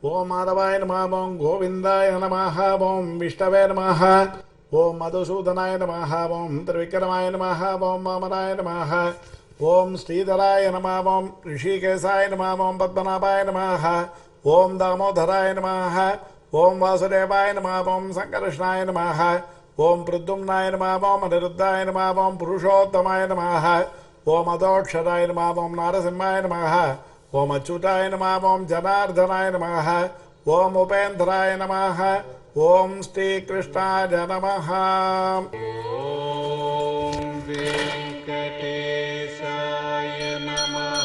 ஓம் மாதவாய நமः ஓம் கோவிந்தாய நமः ஓம் விஷ்ணவே நமः ஓம் மதுசூதனாய நமः ஓம் திரிவிக்ரமாய நமः ஓம் வாமனாய நமः ஓம் ஸ்ரீதராய நமः ஓம் ரிஷிகேசாய நமः ஓம் பத்மநாபாய நமः ஓம் தாமோதராய நமः ஓம் வாசுதேவாய நமः ஓம் சங்கர்ஷ்ணாய நமः ஓம் பிரத்யும்னாய நமः ஓம் அனிருத்தாய நமः ஓம் புருஷோத்தமாய நமः ஓம் அதோக்ஷராய நமः ஓம் நாரசிம்மாய நமः ஓம் அச்சுதாய நமः ஓம் ஜனார்தனாய நமः ஓம் உபேந்திராய நமः ஓம் ஸ்ரீகிருஷ்ணாய நமः. ஓம் வெங்கடேசாய நமः.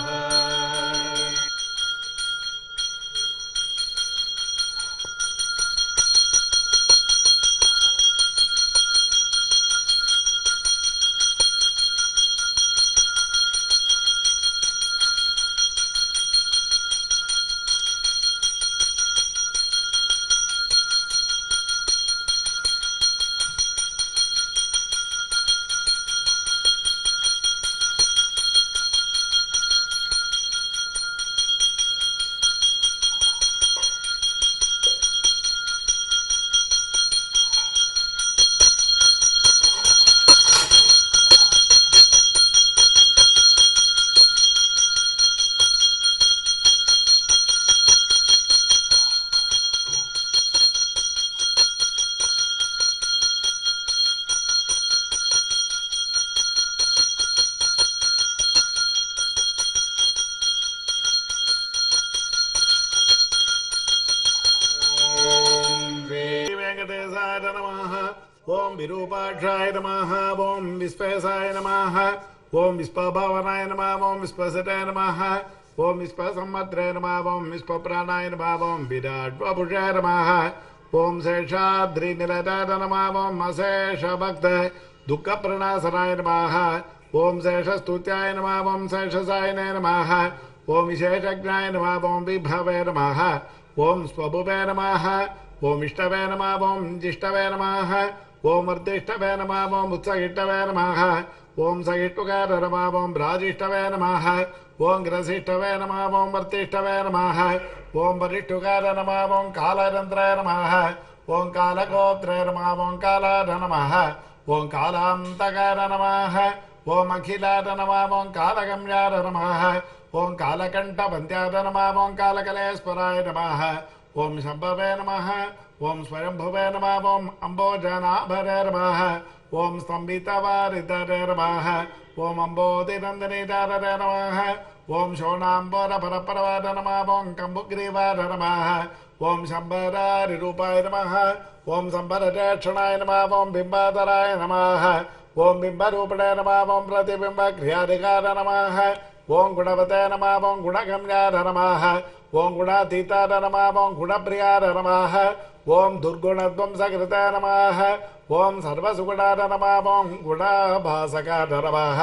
ஓம் விரூபாட்சாய நமः ஓம் விஸ்வேசாய நமः ஓம் விஸ்வபாவனாய நமः ஓம் விஸ்வசட்டாய நமः ஓம் விஸ்வசம்மத்ரே நமः ஓம் விஸ்வப்ராணாய நமः ஓம் விராட்வபுஷாய நமः ஓம் சேஷாத்ரிநிரதாய நமः ஓம் அசேஷபக்த துக்கப்ரணாசனாய நமः ஓம் சேஷஸ்துத்யாய நமः ஓம் சேஷசாயனாய நமः ஓம் விசேஷஜ்ஞாய நமः ஓம் விபவே நமः ஓம் ஸ்வபுவே நமः ஓம் இஷ்டவே நமः ஓம் ஜிஷ்டவே நமः ஓம் வர்திஷ்டவே நமः ஓம் உத்சகிஷ்டவே நமः ஓம் சகிஷ்டுகார நமः ஓம் ராஜிஷ்டவே நமः ஓம் கிரசிஷ்டவே நமः ஓம் வர்திஷ்டவே நமः ஓம் வரிஷ்டுகார நமः ஓம் காலரந்திராய நமः ஓம் காலகோத்ரே நமः ஓம் காலார நமः ஓம் காலாந்தகார நமः ஓம் அகிலார நமः ஓம் காலகம்யார நமः ஓம் காலகண்டபந்த்யார நமः ஓம் காலகலேஸ்வராய நமः ஓம் சம்பவே நமः ஓம் ஸ்வயம்புவே நமः ஓம் அம்போஜனாபரே நமः ஓம் ஸ்தம்பிதவாரிதரே நமः ஓம் அம்போதிநந்தினிதாரரே நமः ஓம் சோணாம்போர பரப்பரவார நமः ஓம் கம்புக்ரீவார நமः ஓம் சம்பராரிரூபாய நமः ஓம் சம்பரஜேக்ஷணாய நமः ஓம் பிம்பாதராய நமः ஓம் பிம்பரூபிணே நமः ஓம் பிரதிபிம்பக்ரியாதிகார நமः ஓம் குணவதே நமः ஓம் குணகம்யார நமः ஓம் குணாதீதார நமः ஓம் குணப்பிரியார நமः ஓம் துர்குணத்வம்சகிருதே நமः ஓம் சர்வசுகுணார நமः ஓம் குணாபாசகார நமः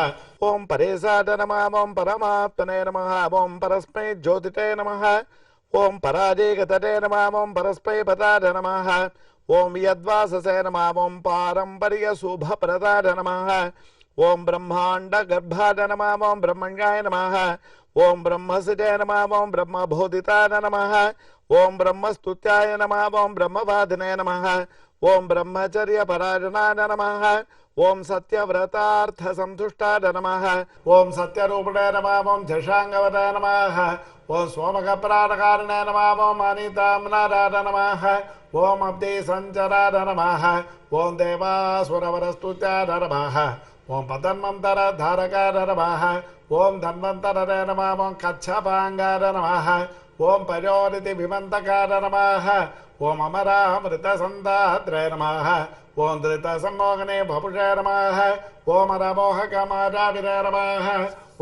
ஓம் பரேசார நமः ஓம் பரமாத்மனே நமः ஓம் பரஸ்மை ஜோதிதே நமः ஓம் பராஜேகதே நமः ஓம் பரஸ்மை பதார நமः ஓம் யத்வாசசே நமः ஓம் பாரம்பரிய சுபப்ரதார நமः ஓம் பிரம்மாண்ட கர்ப்பார நமः ஓம் பிரம்மண்யாய நமः ஓம் பிரம்மசிதே நமः ஓம் பிரம்மபோதிதாய நமः ஓம் பிரம்மஸ்துத்யாய நமः ஓம் பிரம்மவாதினே நமः ஓம் பிரம்மச்சரிய பராயணாய நமः ஓம் சத்யவ்ரதார்த்த சந்துஷ்டாய நமः ஓம் சத்யரூபிணே நமः ஓம் ஜஷாங்கவதே நமः ஓம் சோமகப்ராடகாரிணே நமः ஓம் அனிதாம்னாராய நமः ஓம் அப்தி சஞ்சராய நமः ஓம் தேவாசுரவரஸ்துத்யாய நமः ஓம் பதன்வந்தர தாரகார நமः ஓம் தன்வந்தரே நமः ஓம் கச்சபாங்கார நமः ஓம் பயோரிதி விமந்தகார நமः ஓம் அமராமிருதசந்தாத்ரே நமः ஓம் திருதசம்மோகனே பபுஷே நமः ஓம் அரமோககமாராவிரே நமः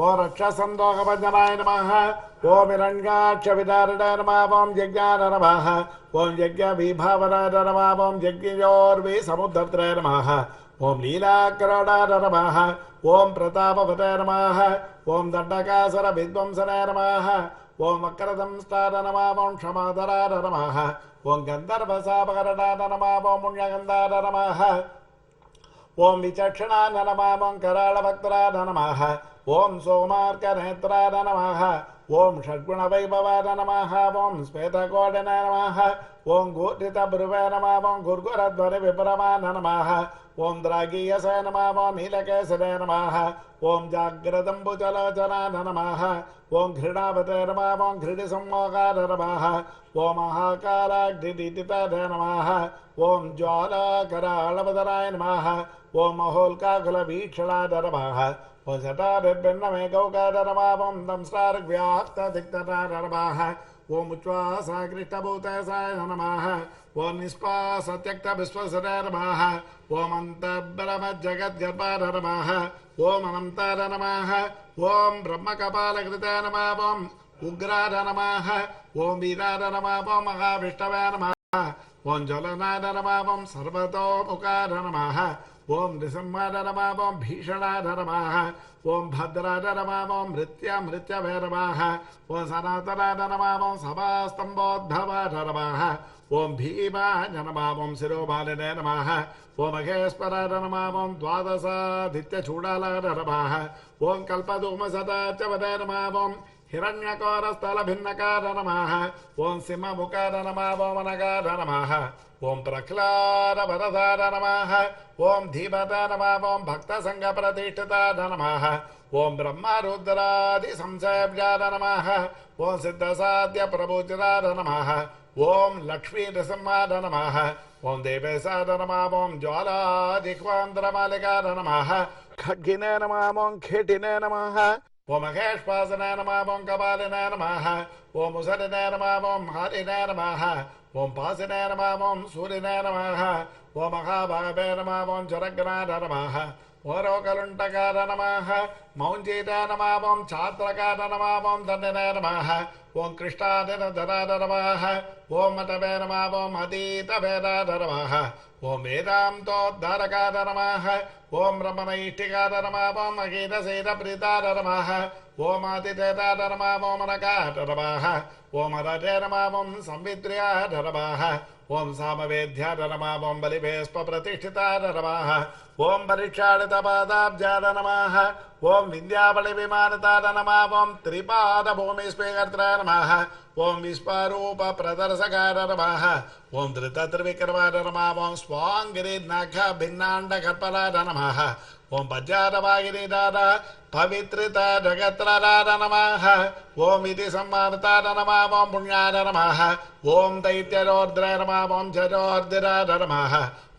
ஓம் ரக்ஷசந்தோகபஞ்சனாய நமः ஓம் இரண்யாட்சவிதாரிணே நமः ஓம் யஜ்ஞான நமः ஓம் யஜ்ஞவிபாவனாய நமः ஓம் யஜ்ஞயோர்வி சமுத்திரே நமः ஓம் லீலாக்கரோடார நமः ஓம் பிரதாபவதே நமः ஓம் தண்டகாசுர வித்வம்சனே நமः ஓம் வக்ரதம்ஸ்தார நமः ஓம் க்ஷமாதரார நமः ஓம் கந்தர்வசாபகரடார நமः ஓம் புண்ணியகந்தார நமः ஓம் விசக்ஷணாய நமः ஓம் கராளபக்தராய நமः ஓம் சோமார்க்கநேத்ராய நமः ओम षड्गुणवैभवाय नमः ओम श्वेतकोटिने नमः ओम घूर्णितभ्रुवे नमः ओम घुर्घुरध्वनिविभ्रमाय नमः ओम द्रागीयसे नमः ओम नीलकेसरे नमः ओम जाग्रदम्बुजलोचनाय नमः ओम घृणावते नमः ओम घृणिसम्मोहाय नमः ओम महाकाराग्निदिताय नमः ओम ज्वालाकराळवदनाय नमः ओम महोल्काकुलवीक्षणाय नमः ओम शतारिर्भिन्नमे गौकाय नमः ओम दंष्ट्रार्व्याप्तदिक्तनाय नमः ओम उच्चासाकृष्टभूतसाय नमः ओम निष्पासत्यक्तविश्वसनाय नमः ओम अन्तर्ब्रह्मजगद्गर्भाय नमः ओम अनन्ताय नमः ओम ब्रह्मकपालकृताय नमः ओम उग्राय नमः ओम वीराय नमः ओम महाविष्णवे नमः ओम ज्वलनाय नमः ओम सर्वतोमुखाय नमः ओम नृसिंहाय नमः ओम भीषणाय नमः ओम भद्राय नमः ओम मृत्यवे नमः ओम सनातनाय नमः ओम सभास्तंभोद्भवाय नमः ओम भीमाय नमः ओम शिरोमालिने नमः ओम महेश्वराय नमः ओम द्वादशादित्यचूडालाय नमः ओम कल्पधूमसदाच्यवदे नमः ओम हिरण्यकोरस्थलभिन्नकार नमः ओम सिंहमुखाय नमः ओम अनगाय नमः ओम प्रह्लादवरदाय नमः ओम धीमताय नमः ओम भक्तसंघप्रतिष्ठिताय नमः ओम ब्रह्मरुद्रादिसंसेव्याय नमः ओम सिद्धसाध्यप्रभुजिताय नमः ओम लक्ष्मीनृसिंहाय नमः ओम देवेशाय नमः ओम ज्वालाजिह्वान्द्रमालिकाय नमः खड्गिने नमः ओम खेटिने नमः ओम महेश्वासनाय नमः ओम कपालिने नमः ओम मुसलिने नमः ओम हरिने नमः ओम पासिने नमः ओम सूर्यने नमः ओम महाभावे नमः ओम जरग्नाय नमः ओरोकलुण्टकाय नमः मौञ्जीताय नमः ओम छात्रकाय नमः ओम दण्डिने नमः ओम कृष्णादिनधराय नमः ओम मतवे नमः ओम अतीतवेदाय नमः ओम वेदान्तोद्धारकाय नमः ओम ब्रह्मनैष्ठिकाय नमः ओम अगीतसेदप्रीताय नमः ओम आतिथेयाय नमः ओम अनकाय नमः ओम अरजे नमः ओम संवित्र्याय नमः ओम सामवेद्याय नमः ओम बलिभेष्पप्रतिष्ठिताय नमः ओम परीक्षाडितपादाब्जाय नमः ओम विन्द्यावलिविमानिताय नमः ओम त्रिपादभूमिस्पीकर्त्राय नमः ओम विश्वरूपप्रदर्शकाय नमः ओम धृतत्रिविक्रमाय नमः ओम स्वाङ्गिरिनखभिन्नाण्डकल्पनाय नमः ओम पज्जातवागिरीदाय पवित्रिता जगत्रराय नमः ओम इति सम्मानिताय नमः ओम पुण्याय नमः ओम दैत्यरोद्राय नमः ओम जजोर्दिराय नमः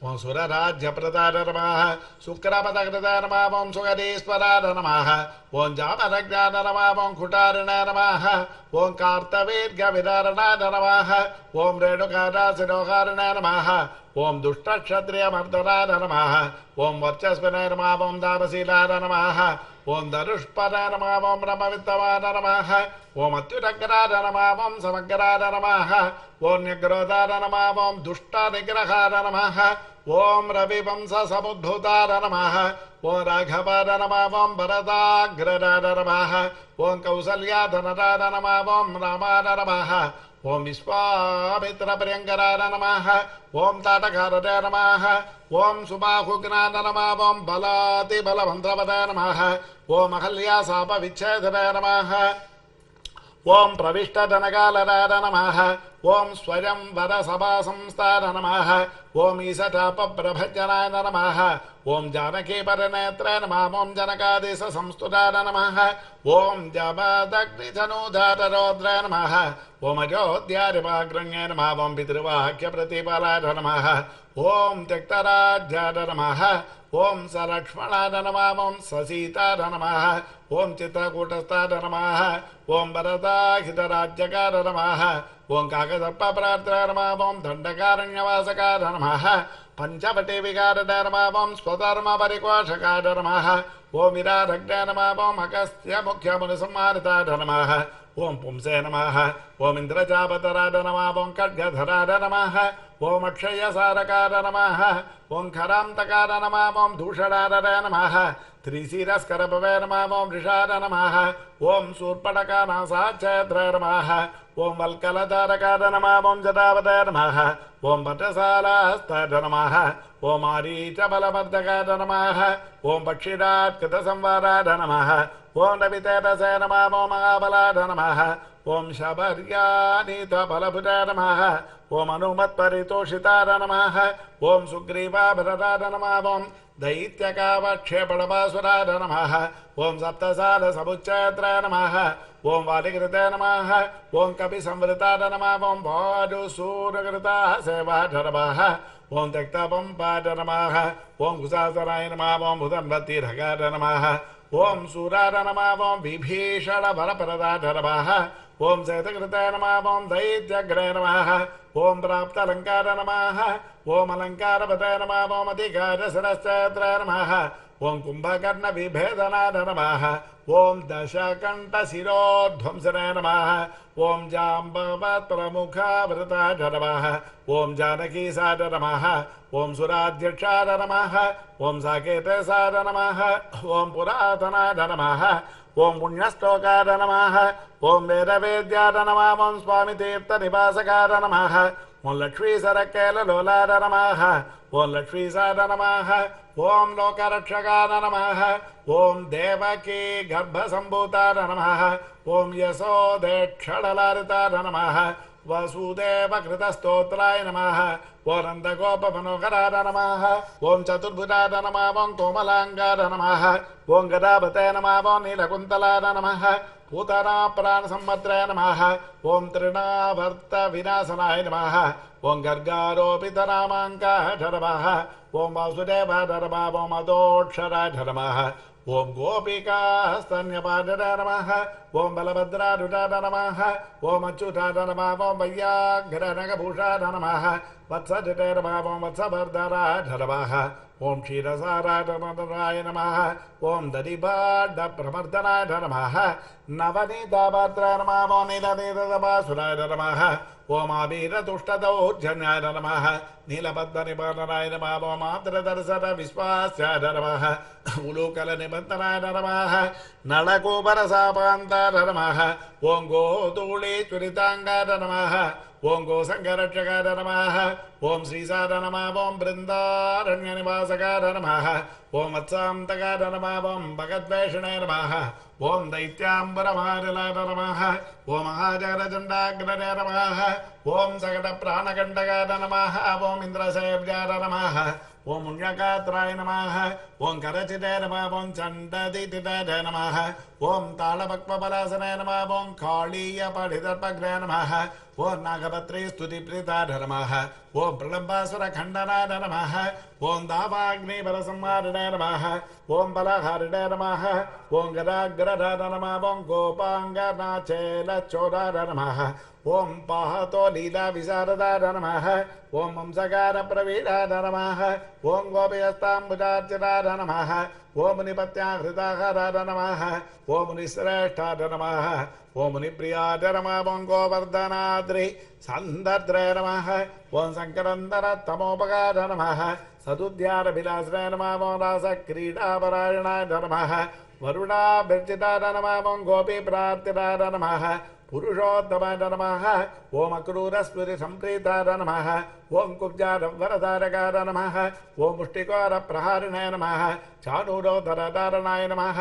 ओम सुरराज्यप्रदाय नमः शुक्रपदकृताय नमः ओम सुगदीश्वराय नमः ओम जामदग्नाय नमः ओम कुटारिणाय नमः ओम कार्तवीर्यविदारणाय नमः ओम रेणुकादासिरोहारिणाय नमः ओम दुष्टक्षत्रियमर्दनाय नमः ओम वर्चस्विनाय नमः ओम दामशीलाय नमः ओम धनुष्पदाय नमः ओम ब्रह्मवित्तवाय नमः ओम अत्युदग्राय नमः ओम समग्राय नमः ओम न्यग्रोधाय नमः ओम दुष्टनिग्रहाय नमः ओम रविवंशसमुद्भूताय नमः ओम राघवाय नमः ओम भरताग्रदाय नमः ओम कौसल्याधनराय नमः ओम रामाय नमः ओम विश्वामित्रप्रियङ्कराय नमः ओम ताटकाराय नमः ओम सुबाहुघ्नाय नमः ओम बलातिबलमन्त्रपदाय नमः ओम अहल्याशापविच्छेदनाय नमः ओम प्रविष्टधनकालराय नमः ओम स्वयं वरसभासंस्थाय नमः ओम ईशटापप्रभजनाय नमः ओम जानकीपरनेत्राय नमः ओम जनकादेशसंस्तुताय नमः ओम जमदग्निधनुधाररौद्राय नमः ओम अयोध्यारिवाग्रण्ये नमः ओम पितृवाक्यप्रतिपालाय नमः ओम त्यक्तराज्याय नमः ओम सलक्ष्मणाय नमः ओम ससीताय नमः ओम चित्रकूटस्थाय नमः ओम भरताहितराज्यकाय नमः ओम काकसर्पप्रार्थनाय नमः ओम दण्डकारण्यवासकाय नमः पंचवटीविकाराय नमः ओम स्वधर्मपरिकोषकाय नमः ओम विराधग्नाय नमः ओम अगस्त्यमुख्यमुनिसंहारिताय नमः ओम पुंसे नमः ओम इंद्रजापतराय नमः ओम खड्गधराय नमः ఓం అక్షయసారకార నమః ఓం ఖరాంతకార నమః ఓం దూషణారర నమః త్రిశిరస్కరభవే నమః ఓం వృషార నమః ఓం శూర్పణకానాసాచ్ఛేద్ర నమః ఓం వల్కలధారకార నమః ఓం జటావత నమః ఓం భటసాలాస్తార నమః ఓం ఆరీచబలమర్దకార నమః ఓం పక్షిరాత్కృతసంవారార నమః ఓం రవితేజసే నమః ఓం మహాబలార నమః ఓం శబర్యానీతబలభుజాయ నమః ఓం అనుమత్పరితోషితార నమః ఓం సుగ్రీవాభరతార నమః ఓం దైత్యకావక్షేపణపాసురార నమః ఓం సప్తసార సముచ్చయత్రాయ నమః ఓం వాలికృతే నమః ఓం కపిసంవృతార నమః ఓం వాజుసూరకృతాః సేవాఢ నమః ఓం త్యక్తపంపాఢ నమః ఓం కుశాసనాయ నమః ఓం భుజన్వతీర్హకార నమః ఓం సూరార నమః ఓం విభీషణ వరపరదాఢ నమః ఓం శతకృతాయ నమః ఓం దైత్యగ్రే నమః ఓం ప్రాప్తాలంకార నమః ఓం అలంకారపతే నమః ఓం అధికారశిరశ్చేత్రాయ నమః ఓం కుంభకర్ణ విభేదనాయ నమః ఓం దశకంఠశిరోధ్వంసనాయ నమః ఓం జాంబవత్ప్రముఖావృతాయ నమః ఓం జానకీసాయ నమః ఓం సురాధ్యక్షాయ నమః ఓం సాకేతసాయ నమః ఓం పురాతనాయ నమః ఓం పుణ్యశ్లోకాయ నమః ఓం వేదవేద్యాయ నమః ఓం స్వామి తీర్థ నివాసకాయ నమః ఓం లక్ష్మీసరకేలలోలాయ నమః ఓం లక్ష్మీసాయ నమః ఓం లోకరక్షకాయ నమః ఓం దేవకీ గర్భసంభూతాయ నమః ఓం యశోదేక్షడలారితాయ నమః వసుదేవకృతస్తోత్రాయ నమః ఓం నందగోపమనోహరాయ నమః ఓం చతుర్భుజాయ నమః ఓం కోమలాంగాయ నమః ఓం గదాపతే నమః ఓం నీలకుంతలాయ నమః పూతనా ప్రాణసంవత్రాయ నమః ఓం తృణావర్త వినాశనాయ నమః ఓం గర్గారోపితనామాంకాయ నమః ఓం వాసుదేవాయ నమః ఓం అదోక్షరాయ నమః ఓం గోపికాస్తన్యపాదరాయ నమః ఓం బలభద్రారుడాయ నమః ఓం అచ్యుతాయ నమః ఓం వయ్యాఘ్రనగభూషాయ నమః వత్సజటాయ నమః ఓం వత్సభర్ధరాయ నమః ఓం క్షీరసారాయ నమః ఓం దధిభాడ్డప్రమర్దనాయ నమః నవనీతాపాత్రాయ నమః ఓం నీలనీలసభాసురాయ నమః ఓం ఆబీరతుష్టదౌర్జన్యాయ నమః నీలపద్మనిబంధనాయ నమః ఓం ఆంధ్రదర్శన విశ్వాస్యాయ నమః ఉలూకలనిబంధనాయ నమః నళకూపరసాపాంతాయ నమః ఓం గోధూళీచురితాంగాయ నమః ఓం గోసంగరక్షకాయ నమః ఓం శ్రీసార నమః ఓం బృందారణ్యనివాసకాయ నమః ఓం వత్సాంతకాయ నమః ఓం భగద్వేషణాయ నమః ఓం దైత్యాంబరమారిలాయ నమః ఓం మహాజగరచండాగ్రనే నమః ఓం సకట ప్రాణకండకాయ నమః ఓం ఇంద్రసేవ్యాయ నమః ఓం పుణ్యగాత్రాయ నమః ఓం కరచితే నమః ఓం చండదితితే నమః ఓం తాళపక్వపలాసనాయ నమః ఓం కాళీయపఠితర్పగ్నే నమః ఓం నాగపత్రే స్తుతిప్రీతాయ నమః ఓం ప్రళంబాసురఖండనాయ నమః ఓం దావాగ్నిబలసంహారిణే నమః ఓం బలహారిణే నమః ఓం గదాగ్రధాయ నమః ఓం గోపాంగనాచేలచోదాయ నమః ఓం పాహతో లీలా విశారదాయ నమః ఓం వంశకార ప్రవీణాయ నమః ఓం గోపయస్తాంబుజార్చితాయ నమః ఓం మునిపత్యాహృతాహారాయ నమః ఓం మునిశ్రేష్ఠాయ నమః ఓం మునిప్రియాయ నమః ఓం గోవర్ధనాద్రి సందర్ద్రాయ నమః ఓం సంకరందరతమోపకాయ నమః సదుద్యానభిలాషాయ నమః ఓం రాసక్రీడాపరాయణాయ నమః వరుణాభిర్జితాయ నమః ఓం గోపీప్రార్తితాయ నమః పురుషోత్తమాయ నమః ఓం అక్రూరస్ఫురి సంప్రీతాయ నమః ఓం కుబ్జారవరధారకాయ నమః ఓం ముష్టికోర ప్రహారిణాయ నమః చాణూరోధరధారణాయ నమః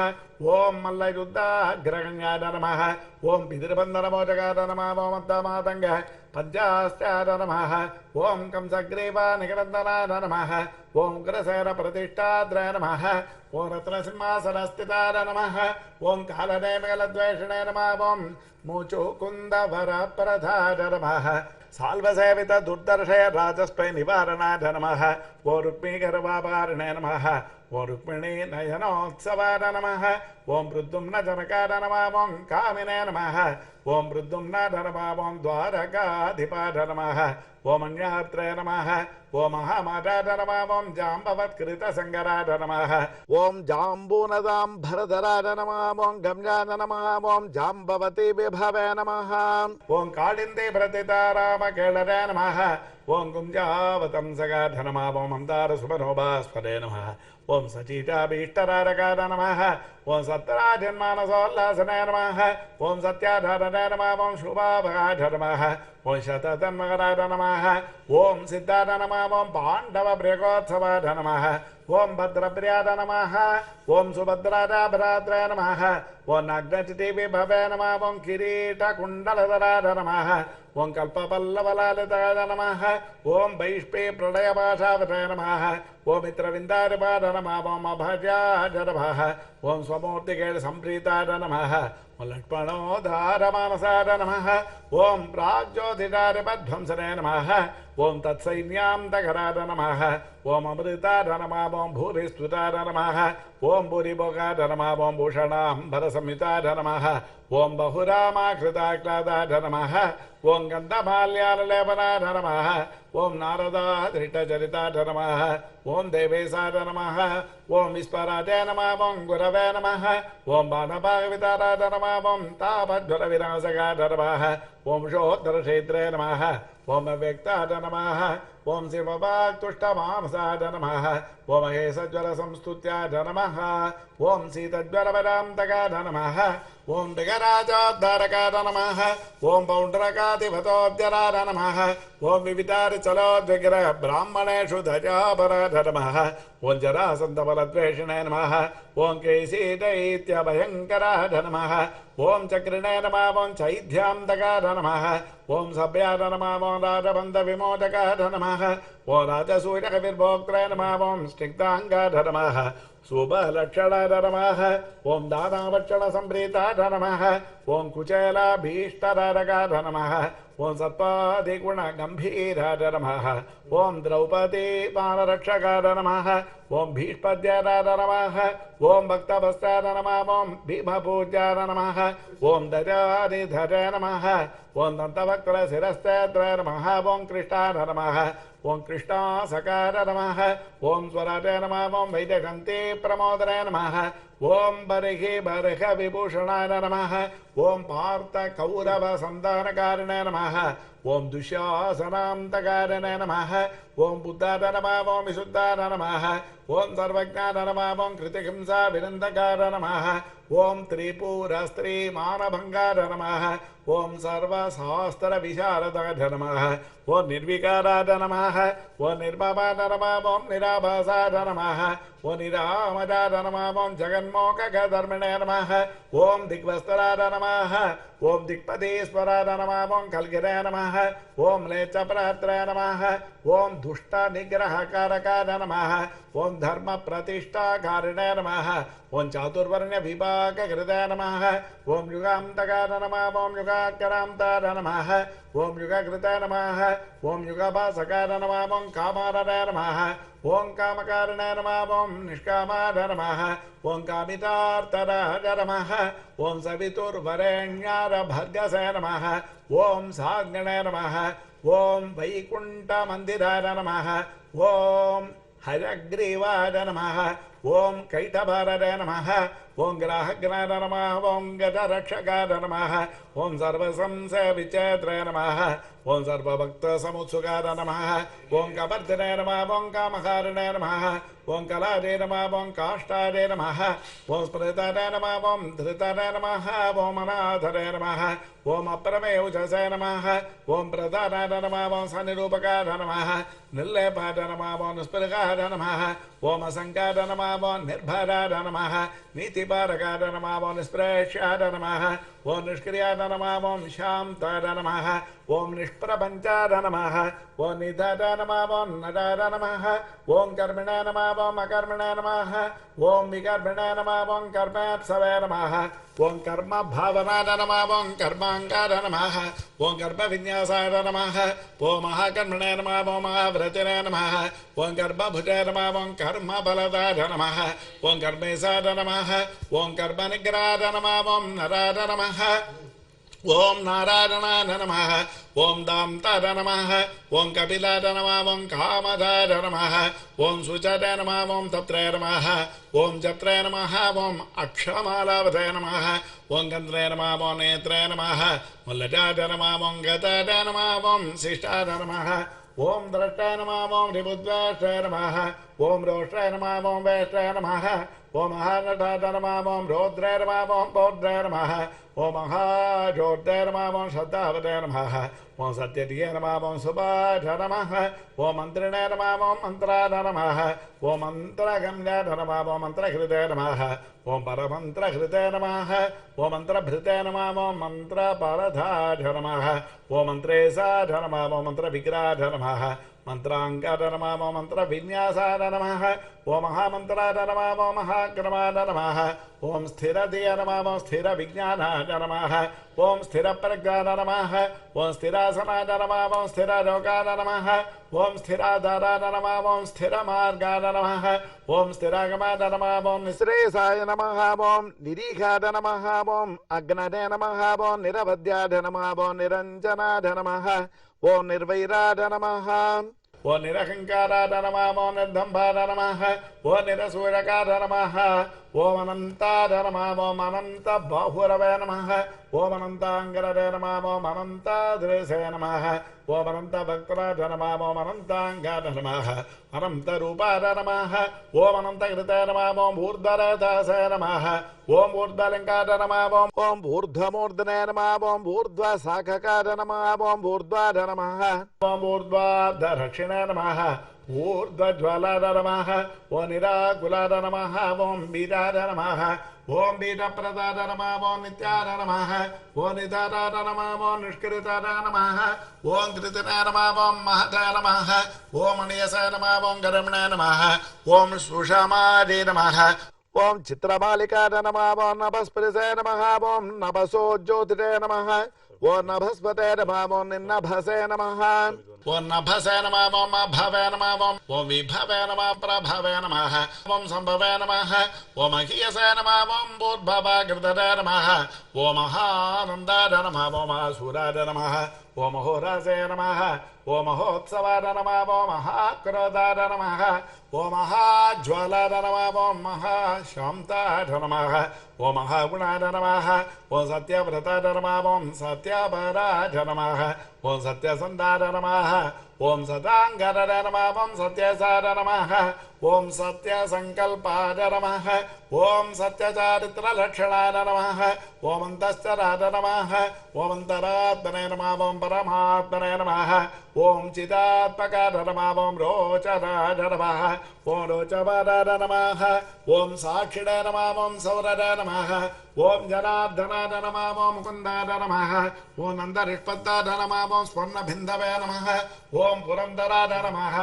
ఓం మల్లయుద్ధాగ్రగణ్యాయ నమః ఓం పితృబంధనమోచకాయ నమః ఓం అత్తమాతంగ పంచాస్త్యాయ నమః ఓం కంసగ్రీవానికరందనాయ నమః ఓం ఉగ్రసేన ప్రతిష్టాద్రాయ నమః ఓం రత్నసింహాసనస్థితాయ నమః ఓం కాలనేమికలద్వేషణే నమః ఓం ముచుకుందవరప్రధాయ నమః సాల్వసేవిత దుర్దర్శయ రాజస్పై నివారణాయ నమః ఓ రుక్మీకరవాపారిణే నమః ఓం రుక్మిణీ నయనోత్సవాయ నమః ఓం ప్రద్యుమ్న జనకాయ నమః ఓం కామినే నమః ఓం ప్రద్యుమ్న నమః ఓం ద్వారకాధిపాయ నమః ఓం అన్యాత్రే నమః ఓం మహామాతాయ నమః ఓం జాంబవత్కృత సంగరాయ నమః ఓం జాంబూనదాంబరధరాయ నమః ఓం గమ్యాయ నమః ఓం జాంబవతి విభవే నమః ఓం కాళింది ప్రతితారామకేళరే నమః ओम कुंजावतंसगाध नमः ओम अंतारसुमनोभास्पदे नमः ओम सचीताभीष्टरारकाद नमः ओम सत्तराजन्मानसोल्लासने नमः ओम सत्याधारणे नमः ओम शुभाभगाध नमः ओम शततन्मकराद नमः ओम सिद्धाद नमः ओम पाण्डवप्रियकोत्सवाद नमः ओम भद्रप्रियाद नमः ओम सुभद्राजाभरात्रे नमः ओम नाग्नचितिविभवे नमः ओम किरीटकुण्डलधराद नमः ओम कल्पपल्लवलालिताय नमः ओम वैष्पे प्रलयपाशावते नमः ओम मित्रविन्दारिपाद नमः ओम अभजाय नमः ओम स्वमूर्तिके सम्प्रीताय नमः ओम लक्ष्मणोद्धारमानसाय नमः ओम प्राज्योतिषारिपध्वंसने नमः ओम तत्सैन्यान्तकराय नमः ओम अमृताय नमः ओम भूरिस्तुताय नमः ओम भूरिभोगाय नमः ओम भूषणाम्बरसंयुताय नमः ओम बहुरामाकृताक्लादाय नमः ओम गन्धमाल्याललेपनाय नमः ओम नारदाधृतचरिताय नमः ओम देवेशाय नमः ओम विस्पराजाय नमः ओम गुरवे नमः ओम बाणभागविताराय नमः ओम तापज्वरविनाशकाय नमः ओम शोद्धरक्षेत्रे नमः ओम अव्यक्ताय नमः ओम शिववाक्तुष्टमानसाय नमः ओम महेशज्वरसंस्तुत्याय नमः ओम शीतज्वरवरान्तकाय नमः ओम दिगराजोद्धारकाय नमः ओम पौण्ड्रकाधिपतोऽद्यराय नमः ओम विविधारिचलोद्विग्रह ब्राह्मणेषु ध्वजापराय नमः ओम जरासन्दबलद्वेषिणे नमः ओम केशीदैत्यभयङ्कराय नमः ओम चक्रिणे नमः ओम चैध्यान्तकाय नमः ओम सभ्याय नमः ओम राजबन्धविमोचकाय नमः ओम राजसूयकविर्भोक्त्रे नमः ओम स्निग्धाङ्गाय नमः शुभलक्षणाय नमः ओम दानावक्षणसम्प्रीताय नमः ओम कुचेलाभीष्टरारकाय नमः ओम सत्पादिगुणगम्भीराय नमः ओम द्रौपदी बाणरक्षकाय नमः ओम भीष्मद्याय नमः ओम भक्तभस्ताय नमः ओम भीमपूज्याय नमः ओम दजानिधरे नमः ओम दन्तवक्त्रशिरस्तेत्रे नमः ओम कृष्णाय नमः ओम कृष्णासकाय नमः ओम स्वराजय नमः ओम वैजयन्ती प्रमोदने नमः ओम बर्हि बर्ह विभूषणाय नमः ओम पार्थ कौरव संधानकारिणे नमः ओम दुःशासनान्तकारिणे नमः ओम बुद्धाय नमः ओम विशुद्धाय नमः ओम सर्वज्ञाय नमः ओम कृतिहिंसा विनन्दकाय नमः ओम त्रिपुरस्त्रीमानभङ्गाय नमः ओम सर्वशास्त्रविशारदाय नमः ओम निर्विकाराय नमः ओम निर्ममाय नमः ओम निराभासाय नमः ओम निरामजाय नमः ओम जगन्मोक्षधर्मिणे नमः ओम दिग्वस्त्राय नमः ओम दिक्पदेश्वराय नमः ओम कल्गिरे नमः ओम लेचप्रात्राय नमः ओम दुष्टनिग्रहकारकाय नमः ओम धर्मप्रतिष्ठाकारिणे नमः ओम चातुर्वर्ण्यविभागकृताय नमः ओम युगान्तकाय नमः ओम युगाकरान्ताय नमः ओम युगकृताय नमः ओम युगभासकाय नमः ओम कामाराय नमः ओम कामकारिणे नमः ओम निष्कामाय नमः ओम कामितार्थराय नमः ओम सवितुर्वरेण्याय भर्गसे नमः ओम साग्निणे नमः ओम वैकुण्ठमन्दिराय नमः ओम हयग्रीवाय नमः ओम कैटभाराय नमः ओम ग्राहग्नाय नमः ओम गजरक्षकाय नमः ओम सर्वसंशयविचेत्रे नमः ओम सर्वभक्तसमुत्सुकाय नमः ओम कपर्दिने नमः ओम कामकारिणे नमः ओम कलादे नमः ओम काष्ठादे नमः ओम स्मृतादे नमः ओम धृतादे नमः ओम अनाथदे नमः ओम अप्रमेयुजसे नमः ओम प्रधानाय नमः ओम सनिरूपकाय नमः निर्लेपाय नमः ओम निष्पृगाय नमः ओम असङ्काय नमः ओम निर्भराय नमः नीतिपारकाय नमः ओम निष्प्रेष्याय नमः ओम निष्क्रियाय नमः ओम शान्ताय नमः ओम निष्प्रपञ्चाय नमः ओम निधाय नमः ओम नराय नमः ओम कर्मिणे नमः ओम अकर्मिणे नमः ओम विकर्मिणे नमः ओम कर्मेत्सवे नमः ओम कर्म भावनाय नमः ओम कर्माङ्गाय नमः ओम गर्भविन्यासाय नमः ओम महाकर्मणे नमः ओम महाव्रतिने नमः ओम गर्भभुजे नमः ओम कर्मबलदाय नमः ओम कर्मेशाय नमः ओम कर्मनिग्रहाय नमः ओम नराय नमः ओम नारायणाय नमः ओम दान्ताय नमः ओम कपिलाय नमः ओम कामदाय नमः ओम सुचराय नमः ओम तत्रे नमः ओम जत्रे नमः ओम अक्षमालावते नमः ओम गन्ध्रे नमः ओम नेत्रे नमः ओम लजाय नमः ओम गताय नमः ओम शिष्टाय नमः ఓం ద్రష్టాయ నమః ఓం రిపుద్వేష్టాయ నమః ఓం రోష్టాయ నమః ఓం వేష్టాయ నమః ఓం మహానటాయ నమః ఓం రౌద్రాయ నమః ఓం పౌద్రాయ నమః ఓం మహాజోద్రాయ నమః ఓం శ్రద్ధావతాయ నమః ఓం సత్యధియ నమః ఓం సుభాష నమః ఓం మంత్రిణాయ నమః ఓం మంత్రాయ నమః ఓం మంత్రగమ్యాయ నమః ఓం మంత్రహృదయ నమః ఓం పరమంత్రహృదయ నమః ఓం మంత్రభృతయ నమః ఓం మంత్రపరధాయ నమః ఓం మంత్రేశాయ నమః ఓం మంత్రవిగ్రహాయ నమః మంత్రాంగాయ నమః ఓం మంత్రవిన్యాసాయ నమః ఓం మహామంత్రాయ నమః ఓం మహాక్రమాయ నమః ఓం స్థిరధియ నమః ఓం స్థిర విజ్ఞానాయ నమః ఓం స్థిర ప్రజ్ఞాయ నమః ఓం స్థిరాసనాయ నమః ఓం స్థిర యోగాయ నమః ఓం స్థిరాధారాయ నమః ఓం స్థిర మార్గాయ నమః ఓం స్థిరాగమాయ నమః ఓం నిశ్రేయసాయ నమః ఓం నిరీఘాయ నమః ఓం అగ్నదే నమః ఓం నిరవధ్యాయ నమః ఓం నిరంజనాయ నమః ఓం నిర్వైరాయ నమః ఓం నిరహంకారాయ నమః ఓం నిర్దంభాయ నమః ఓం నిరసూరకాయ నమః ఓం అనంతాయ నమః ఓం అనంత బాహురవే నమః ఓం అనంతాంగరదే నమః ఓం అనంతాదృశే నమః ఓం అనంత భక్తరాయ నమః ఓం అనంతాంగాయ నమః అనంత రూపాయ నమః ఓం అనంత కృతాయ నమః ఓం ఊర్ధ్వరథాసే నమః ఓం ఊర్ధ్వలింగాయ నమః ఓం ఊర్ధ్వమూర్ధనే నమః ఓం ఊర్ధ్వ శాఖకాయ నమః ఓం ఊర్ధ్వాయ నమః ఓం ఊర్ధ్వాధరక్షిణే నమః ఊర్ధ్వజ్వాలాయ నమః ఓం నిరాకులాయ నమః ఓం బీజాయ నమః ఓం బీజప్రదాయ నమః ఓం నిత్యాయ నమః ఓం నిదాయ నమః ఓం నిష్కృతాయ నమః ఓం కృతినాయ నమః ఓం మహతాయ నమః ఓం అనియసాయ నమః ఓం గరమణాయ నమః ఓం సుషమాదే నమః ఓం చిత్రమాలికాయ నమః ఓం నభస్పృశాయ నమః ఓం నభసోజ్యోతిరే నమః ఓం నభస్పతే నమః ఓం నిన్నభసే నమః ఓం నభసే నమః ఓం అభవే నమః ఓం విభవే నమః ప్రభవే నమః ఓం సంభవే నమః ఓం అఖియసే నమః ఓం భూర్భవగృధరే నమః ఓం మహానందాయ నమః ఓం మహాసూరాయ నమః ఓం మహోరాజే నమః ఓం మహోత్సవాయ నమః ఓం మహాక్రోధాయ నమః ఓం మహాజ్వాలాయ నమః ఓం మహాశాంతాయ నమః ఓం మహాగుణాయ నమః ఓం సత్యవ్రతాయ నమః ఓం సత్యపరాయ నమః ఓం సత్యసంధాయ నమః ఓం సదాంగరాయ నమః ఓం సత్యసాయ నమః ఓం సత్యసంకల్పాయ నమః ఓం సత్యచారిత్రలక్షణాయ నమః ఓం అంతశ్చరాయ నమః ఓం అంతరాత్మనే నమః ఓం పరమాత్మనే నమః ఓం చిదాత్మకాయ నమః ఓం రోచరాయ నమః ఓం రోచవరాయ నమః ఓం సాక్షిణే నమః ఓం సౌరరాయ నమః ఓం జనార్దనాయ నమః ఓం ముకుందాయ నమః ఓం నందరిష్పత్తాయ నమః ఓం స్వర్ణభిందవే నమః ఓం పురంధరాయ నమః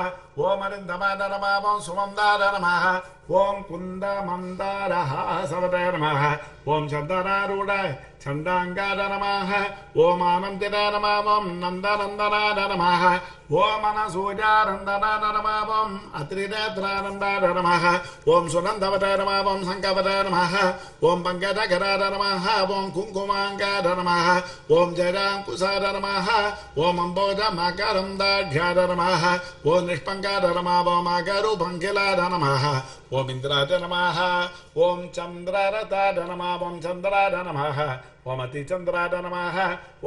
ఓం అరిందమాయ నమః ఓం సుమందాయ నమః ఓం కుందమందారహాసవతే నమః ఓం చందనారూఢాయ చందాంగాయ నమః ఓం ఆనందినాయ నమః ఓం నందనందనాయ నమః ఓం అనసూయానందనాయ నమః ఓం అత్రినేత్రానందాయ నమః ఓం సునందవతే నమః ఓం శంఖవతే నమః ఓం పంకజకరాయ నమః ఓం కుంకుమాంగాయ నమః ఓం జయాంకుశాయ నమః ఓం అంబోజమకరందాఢ్యాయ నమః ఓం నిష్పంకాయ నమః ఓం అగరుపంకిలాయ నమః ఓం ఇంద్రాయ నమః ఓం చంద్రరథాయ నమః ఓం చంద్రాయ నమః ఓం అతిచంద్రాయ నమః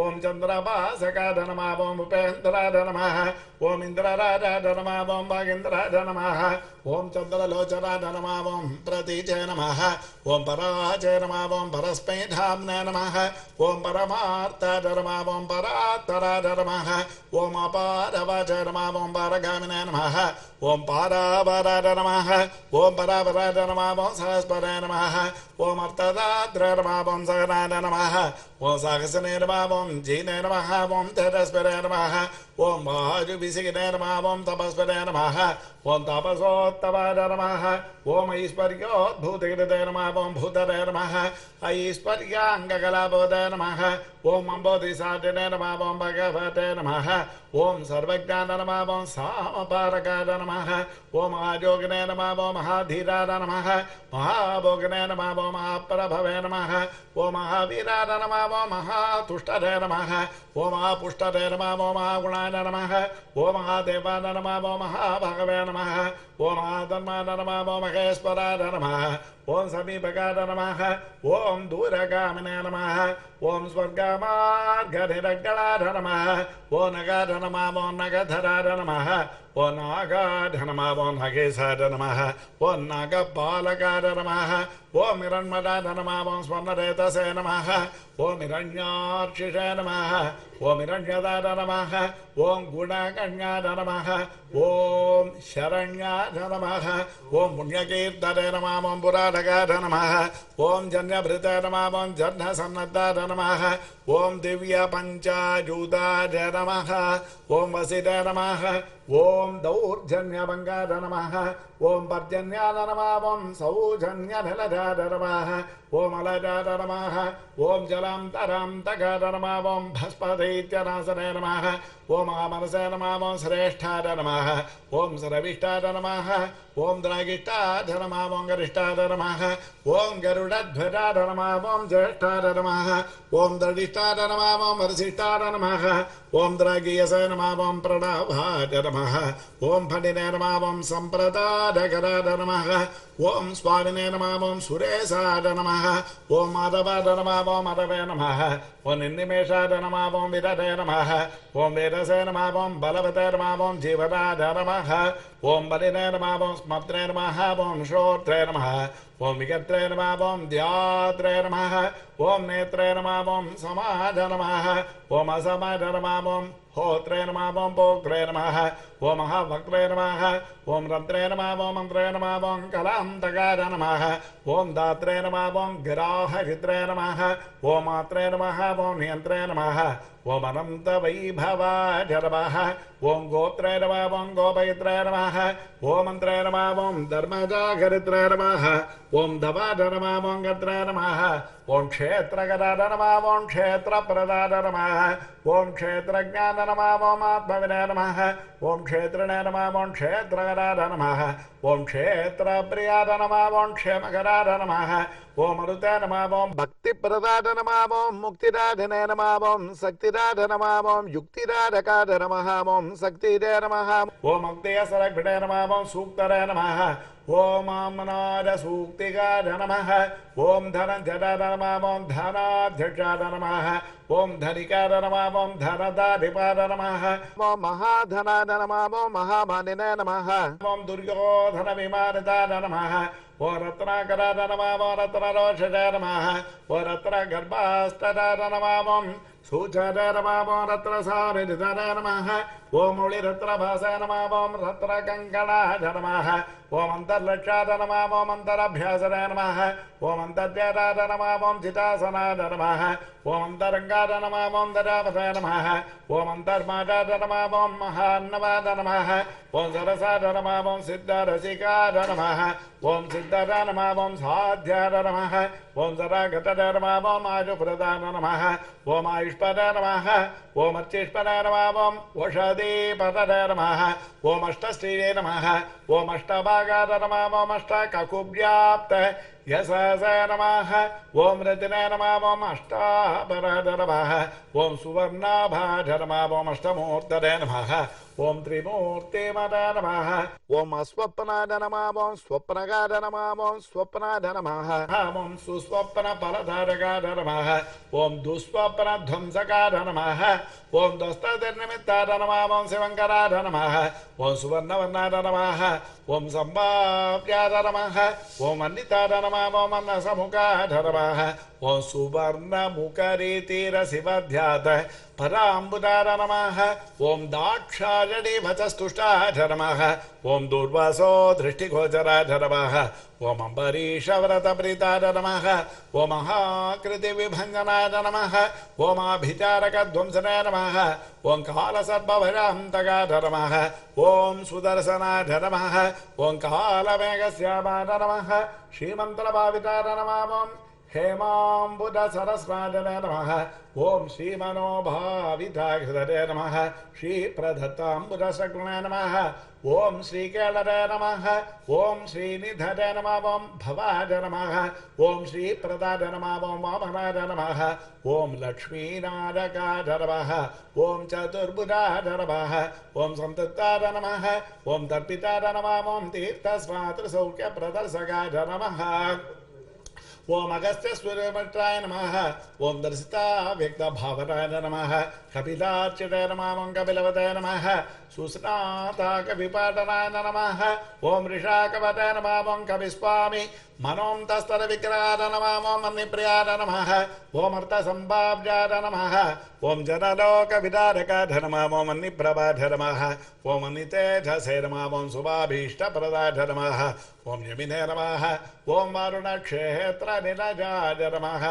ఓం చంద్రభాసకాయ నమః ఓం ఉపేంద్రాయ నమః ఓం ఇంద్రరాజాయ నమః ఓం భాగేంద్రాయ నమః ఓం చంద్రలోచనాయ నమః ఓం ప్రతీచే నమః ఓం పరాచే నమః ఓం పరస్మైధామ్నే నమః ఓం పరమార్థాయ నమః ఓం పరాత్తరాయ నమః ఓం అపారవాచే నమః ఓం పారగామినే నమః ఓం పారావరాయ నమః ఓం పరావరాయ నమః ఓం సహస్పరే నమః ఓం అర్థదాత్రే నమః ఓం సగనాయ నమః ఓం సాహసనే నమః ఓం జీనే నమః ఓం తేజస్పరే నమః ఓం వాయువిసిగినే నమః ఓం తపస్పరే నమః ఓం తపసోత్తమాయ నమః ఓం ఐశ్వర్యోద్భూతకృతే నమః ఓం భూతరే నమః ఐశ్వర్యాంగకలాబోధే నమః ఓం అంబోధిసాటినే నమః ఓం భగవతే నమః ఓం సర్వజ్ఞాన నమః ఓం సామపారకాయ నమః ఓం మహాయోగినే నమః ఓం మహాధీరాయ నమః మహాభోగినే నమః ఓం మహాప్రభవే నమః ఓం మహావీరాయ నమః ఓం మహాతుష్టరే నమః ఓం మహాపుష్టరే నమః ఓం మహాగుణాయ నమః ఓం మహాదేవాయ నమః ఓం మహాభగవే నమః ఓం ఆధర్మాయ నమః ఓం మహేశ్వరాయ నమః ఓం సమీపకాయ నమః ఓం దూరగామినే నమః ఓం స్వర్గమార్గనిరగళాయ నమః ఓం నగాయ నమః ఓం నగధరాయ నమః ఓం నాగాయ నమః ఓం నగేశాయ నమః ఓం నాగపాలకాయ నమః ఓం హిరణ్మయాయ నమః ఓం స్వర్ణరేతసే నమః ఓం హిరణ్యాక్షిషే నమః ఓం హిరణ్యదాయ నమః ఓం గుణగణ్యాయ నమః ఓం శరణ్యాయ నమః ఓం పుణ్యకీర్తనే నమః ఓం పురాణకాయ నమః ఓం జన్యభృతే నమః ఓం జన్యసన్నద్ధాయ నమః ఓం దివ్య పంచాజూతాయ నమః ఓం వసితే నమః ఓం దౌర్జన్యభంగాయ నమః ఓం పర్జన్యాయ నమః ఓం సౌజన్యనిలయాయ నమః ఓం అలయాయ నమః ఓం జలాంతరాంతకాయ నమః ఓం భస్మదైత్యనాశనే నమః ఓం ఆమనసే నమః ఓం శ్రేష్ఠాయ నమః ఓం సరవిష్టాయ నమః ఓం ద్రాగిష్టాయ నమః ఓం గరిష్టాయ నమః ఓం గరుడధ్వజాయ నమః ఓం జ్యేష్ఠాయ నమః ఓం దడిష్టాయ నమః ఓం వరిష్టాయ నమః ఓం ద్రాగీయసే నమః ఓం ప్రణవాయ నమః ఓం ఫణినే నమః ఓం సంప్రదాయకరాయ నమః ఓం స్వామినే నమః ఓం సురేశాయ నమః ఓం మాధవాయ నమః ఓం మాధవే నమః ఓం నిర్నిమేషాయ నమః ఓం విరదే నమః ఓం వేదసే నమః ఓం బలవతే నమః ఓం జీవనాయ నమః ఓం బలినే నమః ఓం స్మత్రే నమః ఓం శ్రోత్రే నమః ఓం విగత్రే నమః ఓం ధ్యాత్రే నమః ఓం నేత్రే నమః ఓం సమాజ నమః ఓం అసమాజ నమః ఓం హోత్రే నమః ఓం పోక్రే నమః ఓం మహావక్త్రే నమః ఓం రంత్రే నమః ఓం మంత్రే నమః ఓం కలాంతకాయ నమః ఓం దాత్రే నమః ఓం గిరాహరిత్రే నమః ఓం మాత్రే నమః ఓం నియంత్రే నమః ఓం అనంత వైభవాయ నమః ఓం గోత్రే నమః ఓం గోపయిత్రే నమః ఓం మంత్రే నమః ఓం ధర్మజాగరిత్రే నమః ఓం ధవాయ నమః ఓం గత్రే నమః ఓం క్షేత్రగదాయ నమః ఓం క్షేత్రప్రదాయ నమః ఓం క్షేత్రజ్ఞాన నమః ఓం ఆత్మవినే నమః ఓం క్షేత్రిణే నమః ఓం క్షేత్రగదాయ నమః ఓం క్షేత్రప్రియాయ నమః ఓం క్షేమకరాయ నమః ఓం మరుతే నమః ఓం భక్తిప్రదాయ నమః ఓం ముక్తిరాధనే నమః ఓం శక్తిరాధ నమః ఓం యుక్తిరాధకాయ నమః ఓం శక్తిరే నమః ఓం ముక్తియసరగ్భిడే నమః ఓం సూక్తరే నమః ఓం ఆమ్నాద సూక్తికాయ నమః ఓం ధనంజయాయ నమః ఓం ధనాధ్యక్షాయ నమః ఓం ధనికాయ నమః ఓం ధనదాధిపాయ నమః ఓం మహాధనాయ నమః ఓం మహామానినే నమః ఓం దుర్యోధన విమానితాయ నమః ఓ రత్నాకరాయ నమః ఓ రత్నరోషజాయ నమః ఓ రత్నగర్భాష్టజాయ నమః ఓం సూచజాయ నమః ఓం రత్నసారిజాయ నమః ఓం ముళిరత్నభాసాయ నమః ఓం రత్నకంకణాయ నమః ఓం అంతర్లక్షాయ నమః ఓం అంతరభ్యాసనాయ నమః ఓం అంతర్జాతాయ నమః ఓం చితాసనాయ నమః ఓం అంతరంగాయ నమః ఓం దరావసాయ నమః ఓం అంతర్మాజాయ నమః ఓం మహాన్నవాయ నమః ఓం సరసాయ నమః ఓం సిద్ధరసికాయ నమః ఓం సిద్ధరాయ నమః ఓం సాధ్యాయ నమః ఓం సరాగతాయ నమః ఓం ఆయుప్రదాయ నమః ఓం ఆయుష్పదాయ నమః ఓం అర్చిష్పదాయ నమః ఓం ఓషధీపదాయ నమః ఓం అష్టశ్రీయే నమః ఓం అష్టభాగాయ నమః ఓం అష్టకకువ్యాప్త యశసే నమః ఓం రతినే నమః ఓం అష్టాపరాయ నమః ఓం సువర్ణాభాయ నమః ఓం అష్టమూర్తరే నమః ఓం త్రిమూర్తిమదే నమః ఓం అస్వప్నాయ నమః ఓం స్వప్నగాయ నమః ఓం స్వప్నాయ నమః ఓం సుస్వప్న ఫలధారకాయ నమః ఓం దుస్వప్న ధ్వంసకాయ నమః ఓం దుస్తనిమిత్తాయ నమః ఓం శివంకరాయ నమః ఓం సువర్ణవర్ణాయ నమః ఓం సంభావ్యాయ నమః ఓం అన్నితాయ నమః ఓం అన్నసముఖాయ నమః ఓం సువర్ణముఖరీతిరసివధ్యాత పరాంబుదాయ నమః ఓం దాక్షాయణీభచస్తుష్టాయ నమః ఓం దుర్వాసో దృష్టిగోచరాయ నమః ఓం అంబరీషవ్రతప్రీతాయ నమః ఓం మహాకృతివిభంజనాయ నమః ఓం ఆభిచారకధ్వంసనాయ నమః ఓం కాలసర్పభయాంతకాయ నమః ఓం సుదర్శనాయ నమః ఓం కాలమేఘశ్యామాయ నమః శ్రీమంత్రభావితాయ నమః ఓం हेमाम्बुधसरस्राजने नमः ओम श्रीमनोभाविताकृतरे नमः श्रीप्रदत्ताम्बुधसगुणे नमः ओम श्रीकेलरे नमः ओम श्रीनिधरे नमः ओम भवाय नमः ओम श्रीप्रदाय नमः ओम वामनाय नमः ओम लक्ष्मीनारकाय नमः ओम चतुर्भुजाय नमः ओम संतताय नमः ओम तर्पिताय नमः ओम तीर्थस्वातृसौख्यप्रदर्शकाय नमः ओम अगस्त्य सूर्यमित्राय नमः ओम दर्शिता व्यक्त भावनाय नमः कपिलार्चिताय नमः ओम कपिलवताय नमः सुस्नाता कविपाटनाय नमः ओम ऋषाकवताय नमः ओम कविस्वामी मनों तस्तर विक्राय नमः ओम मन्निप्रियाय नमः ओम अर्थसंभाव्याय नमः ओम जनलोक विदारकाय नमः ओम मन्निप्रभाय नमः ओम मन्नितेजसे नमः ओम शुभाभीष्टप्रदाय नमः ओम यमिने नमः ओम वरुणक्षेत्र निलजाय नमः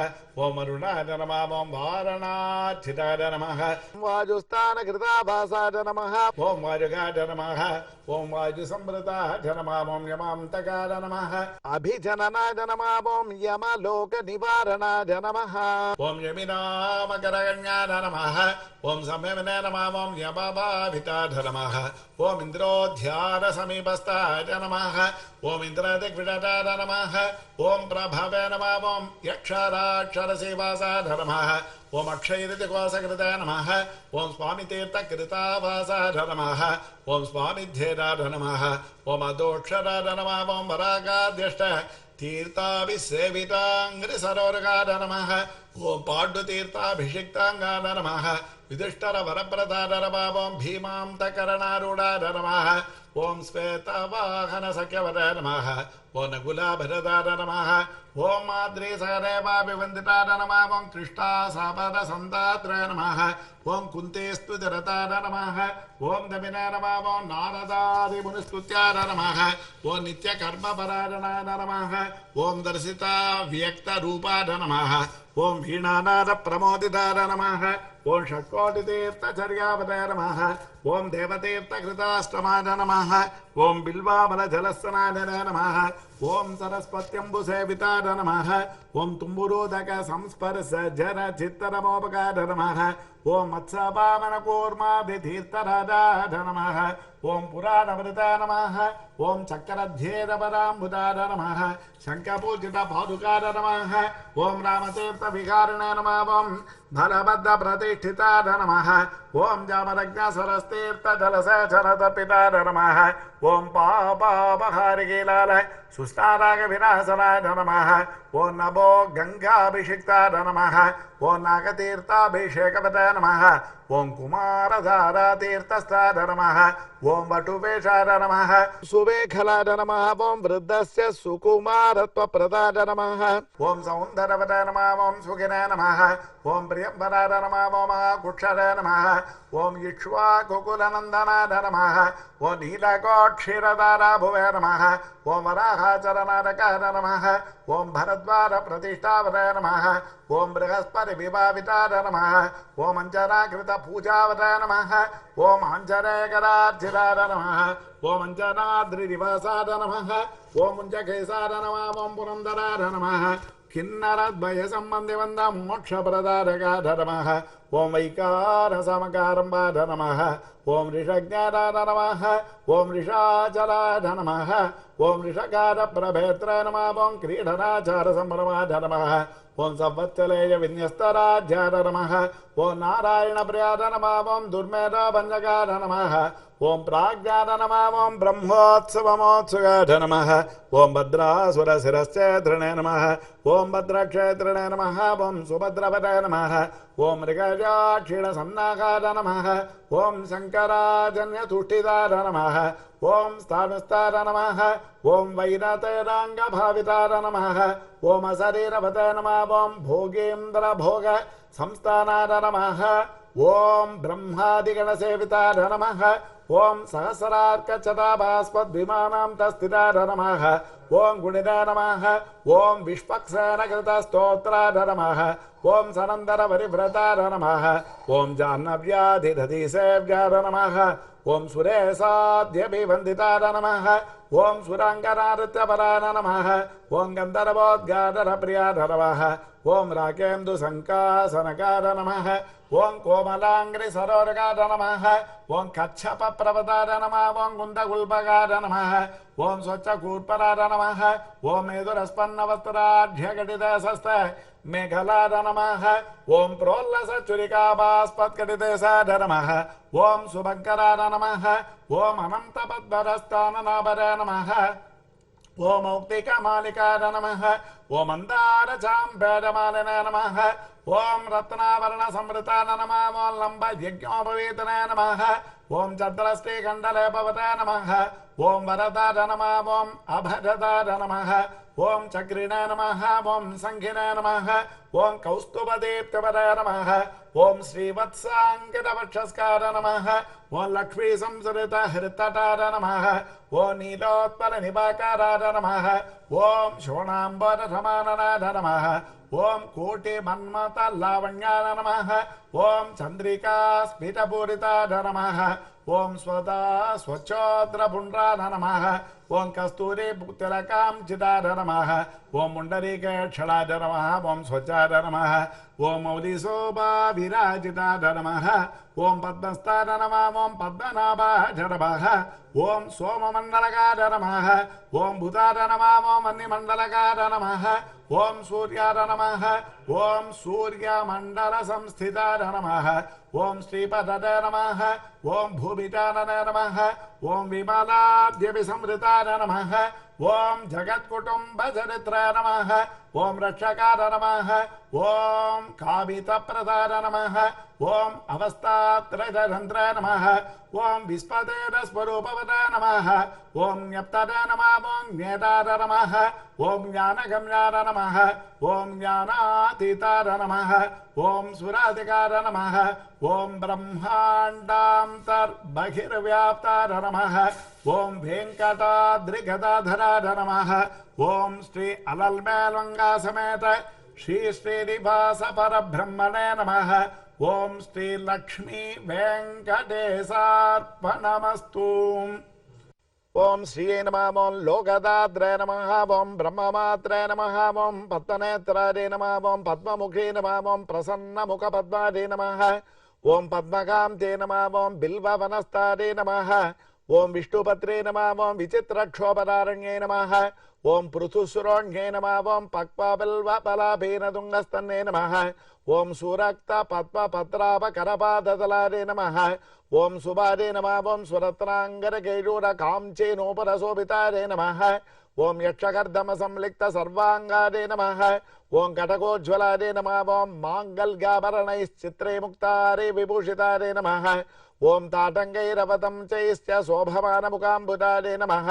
ओम अरुणाय नमः ओम वारणाचिताय नमः वायुस्थान कृताभासाय नमः ओम वायुगाय नमः ओम वायुसंवृताय नमः ओम यमान्तकाय नमः अभिजननाय नमः ओम यमलोक निवारणाय नमः ओम यमिनामकरगण्याय नमः ओम संयमने नमः ओम यमभाविताय नमः ओम इंद्रोध्यान समीपस्थाय नमः ओम इंद्रदिग्विजयाय नमः ओम प्रभवे नमः ओम यक्षराक्षरसेवासाय नमः ओम अक्षयृतिकोशकृताय नमः ओम स्वामितीर्थकृतावासाय नमः ओम स्वामिध्येयाय नमः ओम अदोक्षराय नमः ओम वरागाद्यष्ट तीर्थाभिसेवितांग्रिसरोरगाय नमः ओम पाण्डुतीर्थाभिषिक्तांगाय नमः युधिष्ठिर वरप्रदाय नमः ओम भीमान्तकरणारूढाय नमः ओम श्वेतवाहन सख्यवराय नमः ओम नकुलाभरदाय नमः ओम माद्रीसरेवाभिवन्दिताय नमः ओम कृष्णासापदसन्दात्राय नमः ओम कुन्तेस्तुतिरताय नमः ओम दमिनाय नमः ओम नारदादिमुनिस्तुत्याय नमः ओम नित्यकर्मपरायणाय नमः ओम दर्शिता व्यक्तरूपाय नमः ओम वीणानाद प्रमोदिताय नमः ओम षट्कोटितीर्थचर्यावताय नमः ओम देवतीर्थकृताष्टमाय नमः ओम बिल्वामलजलस्नाय नमः ओम सरस्वत्यम्बुसेविताय नमः ओम तुम्बुरोदक संस्पर्श जन चित्तनमोपकाय नमः ओम मत्स्यवामनकूर्माभितीर्थराजाय नमः ओम पुराणवृताय नमः ओम चक्रध्येदपदाम्बुदाय नमः शङ्खपूजितपादुकाय नमः ओम रामतीर्थविहारिणे नमः ओम बलभद्रप्रतिष्ठिताय नमः ओम जामरज्ञसरस्तीर्थजलसेचनतर्पिताय नमः ओम पापापहारिकीलाल सुस्नारागविनाशनाय नमः ओम नभो गंगाभिषिक्ताय नमः ओम नागतीर्थाभिषेकवताय नमः ओम कुमारधारातीर्थस्थाय नमः ओम वटुवेशाय नमः सुवेखलाय नमः ओम वृद्धस्य सुकुमारत्वप्रदाय नमः ओम सौन्दरवताय नमः ओम सुखिनाय नमः ओम प्रियंवराय नमः ओम कुक्षराय नमः ओम इक्ष्वाकुकुलनन्दनाय नमः ओम नीलकोक्षीरदाराभुवे नमः ओम वराहाचरनारकाय नमः ओम भरद्वारप्रतिष्ठावताय नमः ओम बृहस्पतिविभाविताय नमः ओम अंजनाकृतपूजावताय नमः ओम आञ्जनेयकरार्चिताय नमः ओम अंजनाद्रिनिवासाय नमः ओम मुञ्जकेशाय नमः ओम पुरन्दराय नमः किन्नरद्वय सम्बन्धिवन्दं मोक्षप्रदायकाय नमः ओम वैकारसमकारम्बाय नमः ओम ऋषज्ञाय नमः ओम ऋषाचलाय नमः ओम ऋषकारप्रभेत्राय नमः ओम क्रीडनाचारसम्भ्रमाय नमः ओम संवत्सलेय विन्यस्तराज्याय नमः ओम नारायणप्रियाय नमः ओम दुर्मेधभञ्जकाय नमः ओम प्राज्ञाय नमः ओम ब्रह्मोत्सवमोत्सुकाय नमः ओम भद्रासुरशिरश्चेत्रिणे नमः ओम भद्रक्षेत्रिणे नमः ओम सुभद्रपदाय नमः ओम मृगजाक्षीणसन्नाकाय नमः ओम शङ्कराजन्यतुष्टिदाय नमः ओम स्थानस्थाय नमः ओम वैनतेनाङ्गभाविताय नमः ओम अशरीरवताय नमः ओम भोगेन्द्रभोग संस्थानाय नमः ओम ब्रह्मादिगणसेविताय नमः ओम सहस्रार्कचताभास्पद्विमानां तस्थिताय नमः ओम गुणिदाय नमः ओम विष्पक्सेनकृतस्तोत्राय नमः ओम सनन्दरपरिव्रताय नमः ओम जाह्नव्याधिदधिसेव्याय नमः ओम सुरेशाद्यभिवन्दिताय नमः ఓం సురాంగనారిత్యపరాయ నమః ఓం గంధర్వోద్గాధరప్రియాయ నమః ఓం రాకేందు సంకాసనకార నమః ఓం కోమలాంగ్రి సరోరకార నమః ఓం కచ్చప ప్రవదార నమః ఓం గుండగుల్బకార నమః ఓం స్వచ్ఛకూర్పరార నమః ఓం మేధురస్పన్నవస్త్రాఢ్యఘటితశస్త మేఘలార నమః ఓం ప్రోల్లసచురికాభాస్పత్కటితేశార నమః ఓం శుభంకరార నమః ఓం అనంతపద్మరస్థాననాభర నమః ఓం మౌక్తికమాలికార నమః ఓం మందారచాంబేడమాలిన నమః ఓం రత్నావరణ సంవృతాన నమః ఓం లంబ యజ్ఞోపవీతన నమః ఓం చంద్రశ్రీకండలేపవత నమః ఓం వరదార నమః ఓం అభరదార నమః ఓం చక్రిణ నమః ఓం సంఘిన నమః ఓం కౌస్తుభదీప్తిపద నమః ఓం శ్రీవత్సాంకితవక్షస్కార నమః ఓం లక్ష్మీ సంసృత హృతటార నమః ఓం నీలోత్పల నిపాకారార నమః ఓం శోణాంబర సమాననాథ నమః ఓం కోటి మన్మత లావణ్యాన నమః ఓం చంద్రికా స్ఫిటపూరితార నమః ఓం స్వదా స్వచ్ఛోద్రపుండ్రాన నమః ఓం కస్తూరి తిలకాంచితార నమః ఓం ముండరీకేక్షణాయ నమః ఓం స్వచ్ఛాయ నమః ఓం మౌలిశోభా విరాజితాయ నమః ఓం పద్మస్థాయ నమః ఓం పద్మనాభాయ నమః ఓం సోమమండలకాయ నమః ఓం భూతాయ నమః ఓం అన్నిమండలకాయ నమః ఓం సూర్యాయ నమః ఓం సూర్యమండల సంస్థితాయ నమః ఓం శ్రీపదయ నమః ఓం భూమితానయ నమః ఓం విమలాద్యభిసంవృతాయ నమః ఓం జగత్కుటుంబచరిత్రాయ నమః ఓం రక్షకార నమః ఓం కావితప్రదాయ నమః ఓం అవస్థాత్రయంత్రాయ నమః ఓం విస్పదేర స్వరూపవదాయ నమః ఓం జ్ఞప్తదాయ నమః ఓం జ్ఞేతార నమః ఓం జ్ఞానగమ్యార నమః ఓం జ్ఞానాతీతార నమః ఓం సురాధికార నమః ఓం బ్రహ్మాండాంతర్బహిర్వ్యాప్తార నమః ఓం వెంకటాద్రిగదాధరార నమః ఓం శ్రీ అలల్మేలంగా సమేత శ్రీ శ్రీనివాస పరబ్రహ్మణే నమః ఓం శ్రీ లక్ష్మీ వెంకటేశార్పణమస్తు ఓం శ్రీయే నమః ఓం లోకదాత్రే నమః ఓం బ్రహ్మమాత్రే నమః ఓం పద్మనేత్రాయ నమః ఓం పద్మముఖే నమః ఓం ప్రసన్నముఖ పద్మాదే నమః ఓం పద్మకాంతే నమః ఓం బిల్వవనస్తాదే నమః ఓం విష్ణుపత్రే నమః ఓం విచిత్రక్షోభదారణ్యే నమః ఓం పృథుసురోణ్యే నమః ఓం పక్వబిల్వపలాభీనతుంగస్తన్నే నమః ఓం సురక్త పద్మపత్రాపకరపాదతలాదే నమః ఓం సుబాదే నమః ఓం సురత్నాంగరకేయూర కాంచేనోపరశోభితాదే నమః ఓం యక్షకర్దమ సంలిక్త సర్వాంగాదే నమః ఓం కటకోజ్వలాదే నమః ఓం మాంగల్యాభరణైశ్చిత్రే ముక్తారే విభూషితాదే నమః ఓం తాటంగైరవతం చైశ్చ శోభమానముఖాంబుదాదే నమః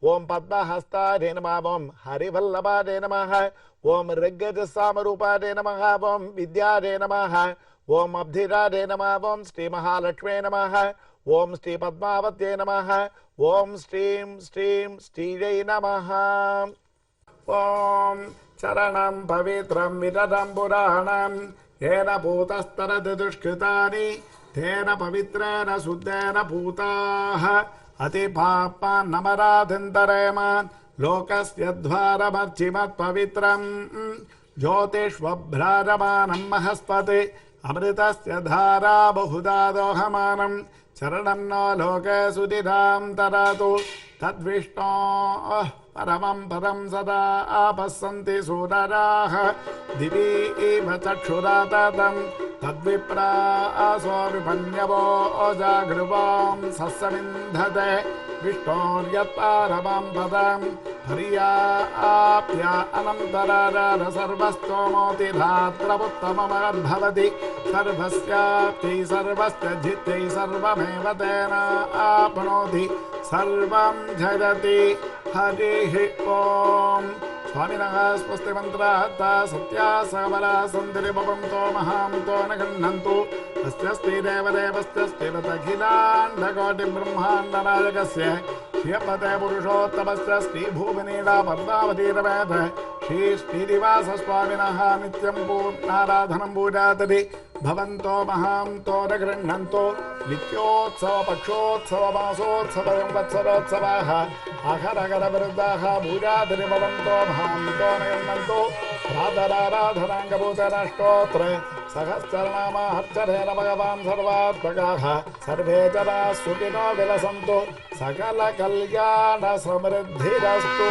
ఓం పద్మహస్తాదే నమః ఓం హరివల్లభాదే నమః ఓం ఋగ్గజసామరూపాదే నమః ఓం విద్యాదే నమః ఓం అబ్ధిరాదే నమః ఓం శ్రీ మహాలక్ష్మే నమః ఓం శ్రీ పద్మావత్యే నమః ఓం శ్రీం శ్రీం శ్రీజై నమః ఓం చరణం పవిత్రం విదదం పురాణం ఏన భూతస్తరతి దుష్కృతాని తేన పవిత్రేణ శుద్ధేన భూతాః అతి పాపాన్నమరాధింతరేమాన్ లోకస్య ద్వారమర్చిమత్ పవిత్రం జ్యోతిష్వభ్రాజమానం మహస్పతి అమృతస్య ధారా బహుదా దోహమానం చరణం నో లోకే సుధిరాం తరాతు తద్విష్ణో పరమం పదం సదా ఆపస్సంతి సూరరాః దివి ఇవ చక్షురాతతం తద్విప్రాసో విపన్యవో జాగృవాం సస్సమింధతే విష్ణోర్యత్పారమం పదం హర్యాప్య అనంతరార సర్వస్తోమోతి ధాత్రముత్తమమద్భవతి సర్వస్యాప్తి సర్వస్య జిత్యై సర్వమేవ తేన ఆప్నోతి సర్వం జగతి హరిః ఓం స్వామినః స్వస్తి మంత్రాత్త సత్యా సబలా సంతిరి భవంతో మహాంతో న గృహ్ణन्तు అస్తి దేవదేవస్తి అఖిలాండకోటి బ్రహ్మాండనాయకస్య శ్రీపతే పురుషోత్తమస్య శ్రీభూమినీడా పద్మావతీరవేద శ్రీ శ్రీనివాస స్వామినః నిత్యం పూర్ణారాధనం పూజాతది भवन्तो महान्तो न गृह्णन्तो नित्योत्सव पक्षोत्सव मासोत्सव संवत्सरोत्सवाः अहरगरवृद्धाः भूजातिरि भवन्तो महान्तो न गृह्णन्तो प्रातराराधनाङ्गभूतराष्टोत्र सहस्रनामार्चनेन भगवान् सर्वात्मकाः सर्वे जनाः सुखिनो विलसन्तु सकलकल्याणसमृद्धिरस्तु।